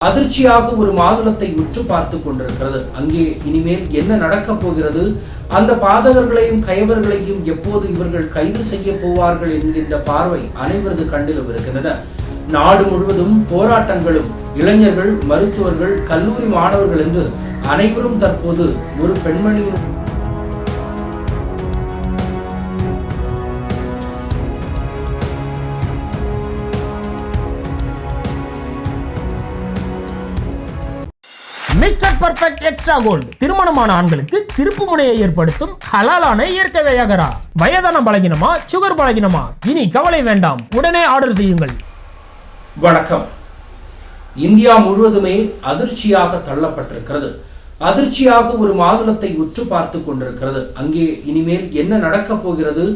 அதிர்ச்சியாக ஒரு மாதுளத்தை உற்று பார்த்து கொண்டிருக்கிறது. அங்கே இனிமேல் என்ன நடக்கப் போகிறது, அந்த பாதகர்களையும் கயவர்களையும் எப்போது இவர்கள் கைது செய்ய போவார்கள் என்கின்ற பார்வை அனைவரது கண்ணிலும் இருக்கின்றன. நாடு முழுவதும் போராட்டங்களும், இளைஞர்கள், மருத்துவர்கள், கல்லூரி மாணவர்கள் என்று அனைவரும் தற்போது ஒரு பெண்மணியின் மிஸ்டர் பர்ஃபெக்ட் எக்ஸ்ட்ரா கோல்டு திருமணமான ஆண்களுக்கு திருப்பு முனையை ஏற்படுத்தும் ஹலாலான இயற்கை வியாகரா. வயதான பலகினமா, சுகர் பலகினமா, இனி கவலை வேண்டாம், உடனே ஆர்டர் செய்யுங்கள். வணக்கம். இந்தியா முழுவதுமே அதிர்ச்சியாக தள்ளப்பட்டிருக்கிறது. அதிர்ச்சியாக ஒரு மாதுளத்தை உற்று பார்த்து கொண்டிருக்கிறது. அங்கே இனிமேல் என்ன நடக்கப் போகிறது,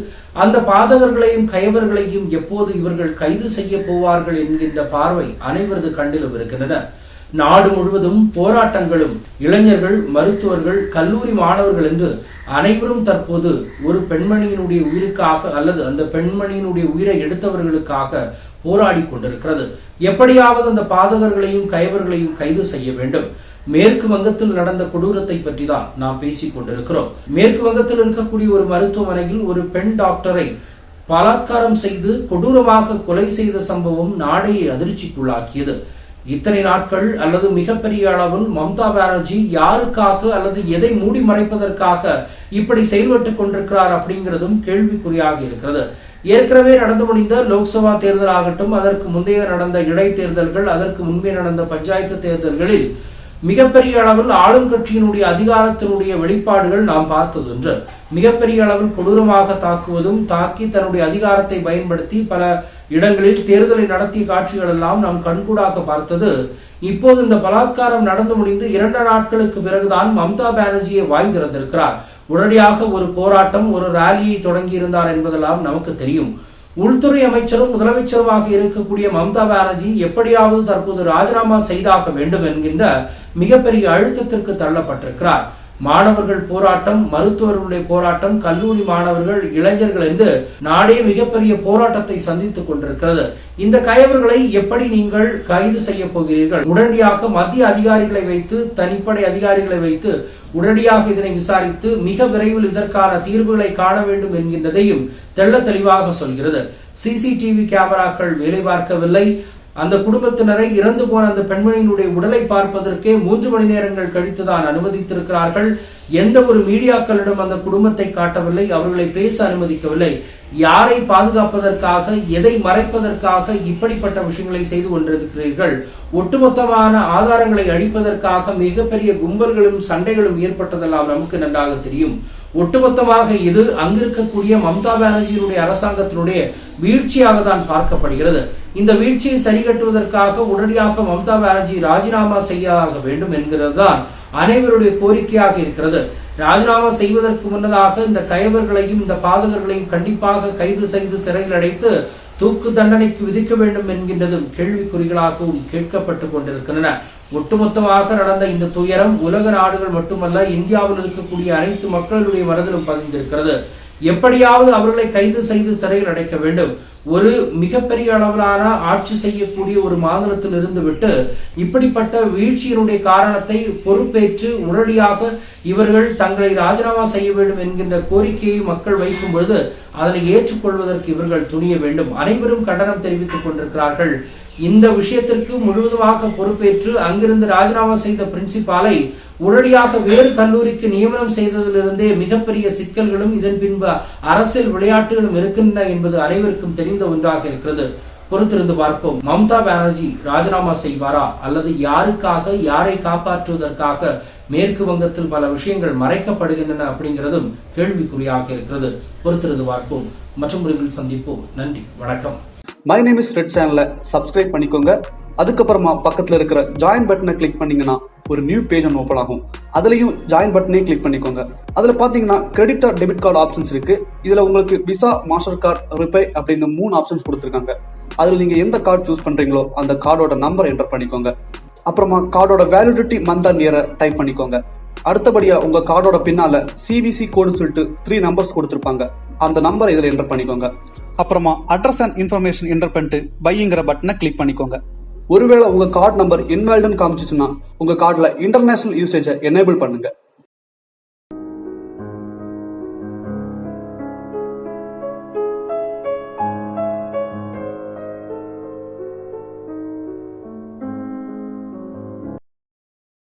அந்த பாதகர்களையும் கயவர்களையும் எப்போது இவர்கள் கைது செய்ய போவார்கள் என்கின்ற பார்வை அனைவரது கண்ணிலும் இருக்கின்றன. நாடு முழுவதும் போராட்டங்களும், இளைஞர்கள், மருத்துவர்கள், கல்லூரி மாணவர்கள் என்று அனைவரும் தற்போது ஒரு பெண்மணியினுடைய உயிருக்காக அல்லது அந்த பெண்மணியினுடைய உயிரை எடுத்தவர்களுக்காக போராடி கொண்டிருக்கிறது. எப்படியாவது அந்த பாதகர்களையும் கயவர்களையும் கைது செய்ய வேண்டும். மேற்கு வங்கத்தில் நடந்த கொடூரத்தை பற்றி தான் நாம் பேசிக் கொண்டிருக்கிறோம். மேற்கு வங்கத்தில் இருக்கக்கூடிய ஒரு மருத்துவமனையில் ஒரு பெண் டாக்டரை பலாத்காரம் செய்து கொடூரமாக கொலை செய்த சம்பவம் நாடையே அதிர்ச்சிக்குள்ளாக்கியது. இத்தனை நாட்கள் அல்லது மிகப்பெரிய அளவில் மம்தா பானர்ஜி யாருக்காக அல்லது எதை மூடி மறைப்பதற்காக இப்படி செயல்பட்டுக் கொண்டிருக்கிறார் அப்படிங்கிறதும் கேள்விக்குறியாக இருக்கிறது. ஏற்கனவே நடந்து முடிந்த லோக்சபா தேர்தல் ஆகட்டும், அதற்கு முந்தைய நடந்த இடைத்தேர்தல்கள், அதற்கு முன்பே நடந்த பஞ்சாயத்து தேர்தல்களில் மிகப்பெரிய அளவில் ஆளும் கட்சியினுடைய அதிகாரத்தினுடைய வெளிப்பாடுகள் நாம் பார்த்ததொன்று. மிகப்பெரிய அளவில் கொடூரமாக தாக்குவதும், தாக்கி தன்னுடைய அதிகாரத்தை பயன்படுத்தி பல இடங்களில் தேர்தலை நடத்திய காட்சிகள் எல்லாம் நாம் கண்கூடாக பார்த்தது. இப்போது இந்த பலாத்காரம் நடந்து முடிந்து 2 நாட்களுக்கு பிறகுதான் மம்தா பானர்ஜியை வாய் திறந்திருக்கிறார். உடனடியாக ஒரு போராட்டம், ஒரு ராலியை தொடங்கி இருந்தார் என்பதெல்லாம் நமக்கு தெரியும். உள்துறை அமைச்சரும் முதலமைச்சருமாக இருக்கக்கூடிய மம்தா பானர்ஜி எப்படியாவது தற்போது ராஜினாமா செய்தாக வேண்டும் என்கின்ற மிகப்பெரிய அழுத்தத்திற்கு தள்ளப்பட்டிருக்கிறார். மாணவர்கள் போராட்டம், மருத்துவர்களுடைய போராட்டம், கல்லூரி மாணவர்கள், இளைஞர்கள் என்று நாடே மிகப்பெரிய போராட்டத்தை சந்தித்துக் கொண்டிருக்கிறது. இந்த கயவர்களை எப்படி நீங்கள் கைது செய்ய போகிறீர்கள்? உடனடியாக மத்திய அதிகாரிகளை வைத்து, தனிப்படை அதிகாரிகளை வைத்து உடனடியாக இதனை விசாரித்து மிக விரைவில் இதற்கான தீர்வுகளை காண வேண்டும் என்கின்றதையும் தெள்ள தெளிவாக சொல்கிறது. சிசிடிவி கேமராக்கள் வேலை பார்க்கவில்லை. அந்த குடும்பத்தினரை, இறந்து போன அந்த பெண்மணியினுடைய உடலை பார்ப்பதற்கே 3 மணி நேரங்கள் கழித்துதான் அனுமதித்திருக்கிறார்கள். எந்த ஒரு மீடியாக்களிடம் அந்த குடும்பத்தை காட்டவில்லை, அவர்களை பேச அனுமதிக்கவில்லை. யாரை பாதுகாப்பதற்காக, எதை மறைப்பதற்காக இப்படிப்பட்ட விஷயங்களை செய்து கொண்டிருக்கிறீர்கள்? ஒட்டுமொத்தமான ஆதாரங்களை அழிப்பதற்காக மிகப்பெரிய கும்பல்களும் சண்டைகளும் ஏற்பட்டதெல்லாம் நமக்கு நன்றாக தெரியும். ஒட்டுமொத்தமாக இது அங்கிருக்கக்கூடிய மம்தா பானர்ஜியினுடைய அரசாங்கத்தினுடைய வீழ்ச்சியாக தான் பார்க்கப்படுகிறது. இந்த வீழ்ச்சியை சரிகட்டுவதற்காக உடனடியாக மம்தா பானர்ஜி ராஜினாமா செய்யாக வேண்டும் என்கிறது தான் அனைவருடைய கோரிக்கையாக இருக்கிறது. ராஜினாமா செய்வதற்கு முன்னதாக இந்த கயவர்களையும் இந்த பாதகர்களையும் கண்டிப்பாக கைது செய்து சிறையில் அடைத்து தூக்கு தண்டனைக்கு விதிக்க வேண்டும் என்கின்றதும் கேள்விக்குறிகளாகவும் கேட்கப்பட்டுக் கொண்டிருக்கின்றன. ஒட்டுமொத்தமாக நடந்த இந்த துயரம் உலக நாடுகள் மட்டுமல்ல, இந்தியாவில் இருக்கக்கூடிய அனைத்து மக்களுடைய மனதிலும் பதிந்திருக்கிறது. எப்படியாவது அவர்களை கைது செய்து சிறையில் அடைக்க வேண்டும். ஒரு மிகப்பெரிய அளவிலான ஆட்சி செய்யக்கூடிய ஒரு மாநிலத்தில் இருந்து விட்டு இப்படிப்பட்ட வீழ்ச்சியினுடைய காரணத்தை பொறுப்பேற்று உடனடியாக இவர்கள் தங்களை ராஜினாமா செய்ய வேண்டும் என்கின்ற கோரிக்கையை மக்கள் வைக்கும் பொழுது அதனை ஏற்றுக்கொள்வதற்கு இவர்கள் துணிய வேண்டும். அனைவரும் கண்டனம் தெரிவித்துக் கொண்டிருக்கிறார்கள். இந்த விஷயத்திற்கு முழுவதுமாக பொறுப்பேற்று அங்கிருந்து ராஜினாமா செய்த பிரின்சிபாலை உடனடியாக வேறு கல்லூரிக்கு நியமனம் செய்ததிலிருந்தே மிகப்பெரிய சிக்கல்களும் இதன் பின்பு அரசியல் விளையாட்டுகளும் இருக்கின்றன என்பது அனைவருக்கும் தெரிந்த ஒன்றாக இருக்கிறது. பொறுத்திருந்து பார்ப்போம். மம்தா பானர்ஜி ராஜினாமா செய்வாரா அல்லது யாருக்காக, யாரை காப்பாற்றுவதற்காக மேற்கு வங்கத்தில் பல விஷயங்கள் மறைக்கப்படுகின்றன அப்படிங்கிறதும் கேள்விக்குறியாக இருக்கிறது. பொறுத்திருந்து பார்ப்போம். மற்றும் விரைவில் சந்திப்போம். நன்றி, வணக்கம். மை நேம் இஸ் ரெட் சேனலை சப்ஸ்கிரைப் பண்ணிக்கோங்க. அதுக்கப்புறமா பக்கத்தில் இருக்கிற ஜாயின் பட்டனை கிளிக் பண்ணீங்கன்னா ஒரு நியூ பேஜ் ஒன்று ஓப்பன் ஆகும். அதுலயும் ஜாயின் பட்டனே கிளிக் பண்ணிக்கோங்க. அதுல பாத்தீங்கன்னா credit R debit card options இருக்கு. இதுல உங்களுக்கு விசா, மாஸ்டர் கார்டு, ரிப்பே அப்படின்னு 3 ஆப்ஷன்ஸ் கொடுத்துருக்காங்க. அதுல நீங்க எந்த கார்டு சூஸ் பண்றீங்களோ அந்த கார்டோட நம்பர் என்டர் பண்ணிக்கோங்க. அப்புறமா கார்டோட வேலிடிட்டி மந்த் அண்ட் இயரை டைப் பண்ணிக்கோங்க. அடுத்தபடியா உங்க கார்டோட பின்னால சிவிசி கோடுன்னு சொல்லிட்டு 3 நம்பர்ஸ் கொடுத்துருப்பாங்க. அந்த நம்பரை இதுல என்டர் பண்ணிக்கோங்க. அப்புறமா அட்ரஸ் அண்ட் இன்ஃபர்மேஷன் என்டர் பண்ணிட்டு பைங்கிற பட்டனை கிளிக் பண்ணிக்கோங்க. ஒருவேளை உங்க கார்டு நம்பர் இன்வாலிட்னு காமிச்சிச்சுன்னா உங்க கார்டுல இன்டர்நேஷனல் யூசேஜை எனேபிள் பண்ணுங்க.